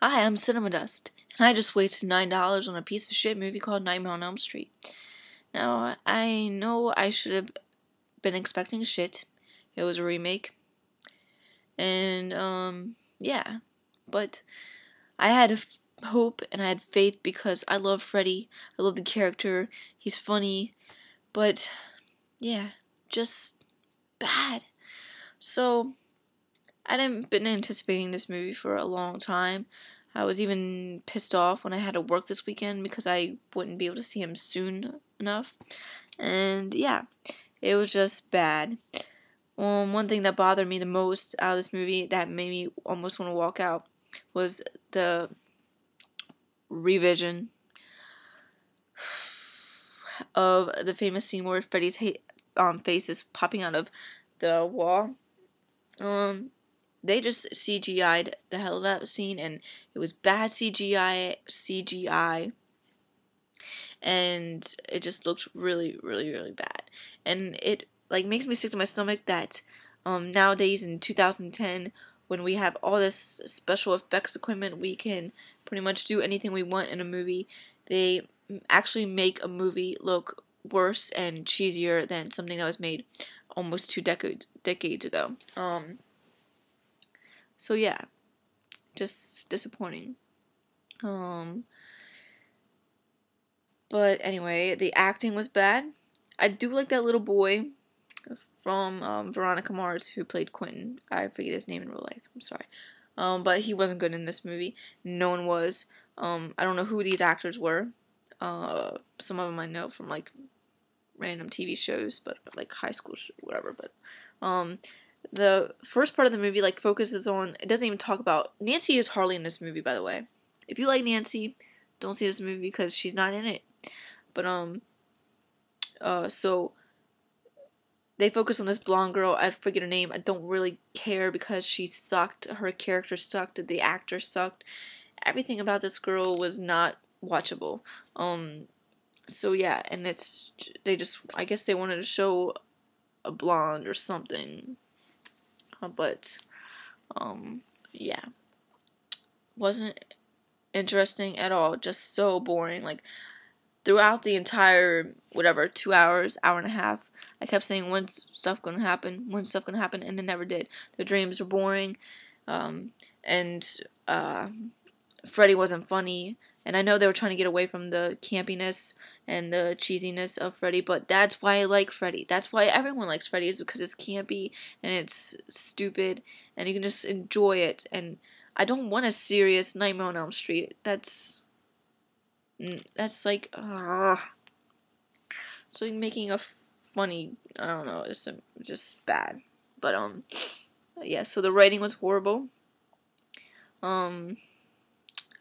Hi, I'm Cinema Dust, and I just wasted $9 on a piece of shit movie called Nightmare on Elm Street. Now, I know I should have been expecting shit. It was a remake, and, yeah. But I had hope and I had faith because I love Freddy. I love the character. He's funny, but, yeah, just bad. So, I hadn't been anticipating this movie for a long time. I was even pissed off when I had to work this weekend because I wouldn't be able to see him soon enough. And yeah, it was just bad. One thing that bothered me the most out of this movie that made me almost want to walk out was the revision of the famous scene where Freddy's face is popping out of the wall. They just CGI'd the hell out of that scene, and it was bad CGI, and it just looked really, really, really bad. And it makes me sick to my stomach that nowadays in 2010, when we have all this special effects equipment, we can pretty much do anything we want in a movie. They actually make a movie look worse and cheesier than something that was made almost two decades ago. So yeah, just disappointing. But anyway, the acting was bad. I do like that little boy from Veronica Mars who played Quentin. I forget his name in real life. I'm sorry. But he wasn't good in this movie. No one was. I don't know who these actors were. Some of them I know from like random TV shows, but like high school whatever. But the first part of the movie focuses on, it doesn't even talk about, Nancy is hardly in this movie, by the way. If you like Nancy, don't see this movie because she's not in it. But so they focus on this blonde girl. I forget her name. I don't really care because she sucked. Her character sucked. The actor sucked. Everything about this girl was not watchable. So yeah, and I guess they wanted to show a blonde or something. But yeah, wasn't interesting at all. Just so boring. Throughout the entire 2 hours, hour and a half, I kept saying, when's stuff gonna happen? When's stuff gonna happen? And it never did. The dreams were boring, and Freddy wasn't funny. And I know they were trying to get away from the campiness and the cheesiness of Freddy, but that's why I like Freddy. That's why everyone likes Freddy, is because it's campy and it's stupid and you can just enjoy it. And I don't want a serious Nightmare on Elm Street. That's like, so making a funny, I don't know, it's just bad. But yeah, so the writing was horrible.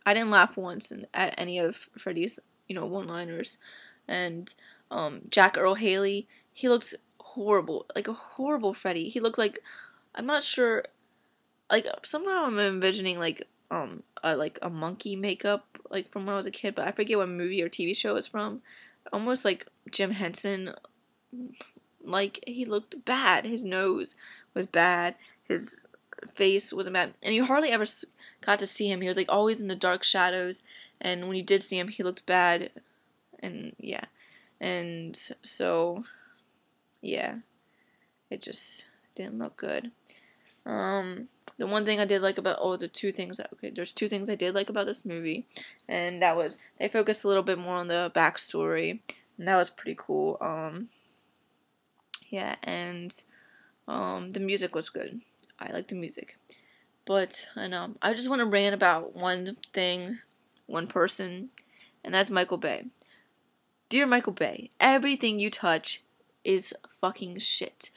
I didn't laugh once at any of Freddy's, one-liners. And Jack Earl Haley, he looks horrible, like a horrible Freddy. He looked like, I'm not sure, somehow I'm envisioning a monkey makeup from when I was a kid, but I forget what movie or TV show it's from. Almost like Jim Henson. He looked bad. His nose was bad. His face wasn't bad, and you hardly ever got to see him. He was always in the dark shadows, and when you did see him, he looked bad. And yeah, and so yeah, it just didn't look good. The one thing I did like about, there's two things I did like about this movie, and that was, they focused a little bit more on the backstory, and that was pretty cool. Yeah, and the music was good. I like the music. But, I just want to rant about one thing, one person, and that's Michael Bay. Dear Michael Bay, everything you touch is fucking shit.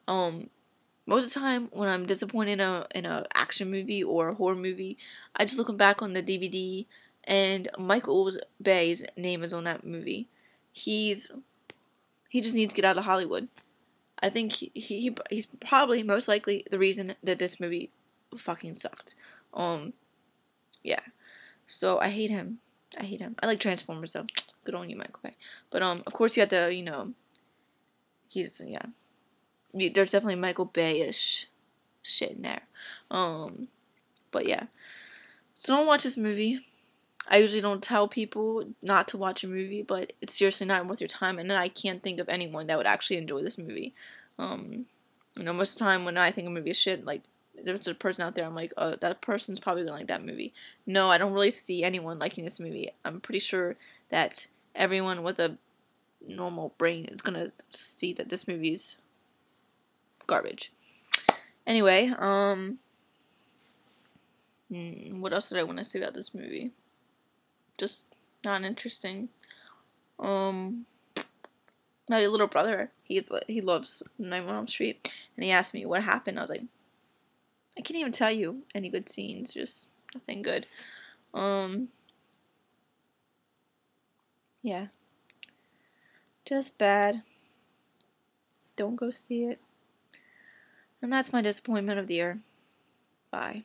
Most of the time, when I'm disappointed in a action movie or a horror movie, I just look back on the DVD, and Michael Bay's name is on that movie. He just needs to get out of Hollywood. I think he's probably most likely the reason that this movie fucking sucked. Yeah. So I hate him. I like Transformers though. Good on you, Michael Bay. But of course you have to, he's there's definitely Michael Bay-ish shit in there. But yeah. So don't watch this movie. I usually don't tell people not to watch a movie, but it's seriously not worth your time, and I can't think of anyone that would actually enjoy this movie. Most of the time when I think a movie is shit, like, there's a person out there, I'm like, oh, that person's probably gonna like that movie. No, I don't really see anyone liking this movie. I'm pretty sure that everyone with a normal brain is gonna see that this movie's garbage. Anyway, what else did I want to say about this movie? Just not interesting. My little brother, he loves 911 Elm Street, and he asked me what happened. I was like, I can't even tell you any good scenes, just nothing good. Yeah, just bad. Don't go see it. And that's my disappointment of the year. Bye.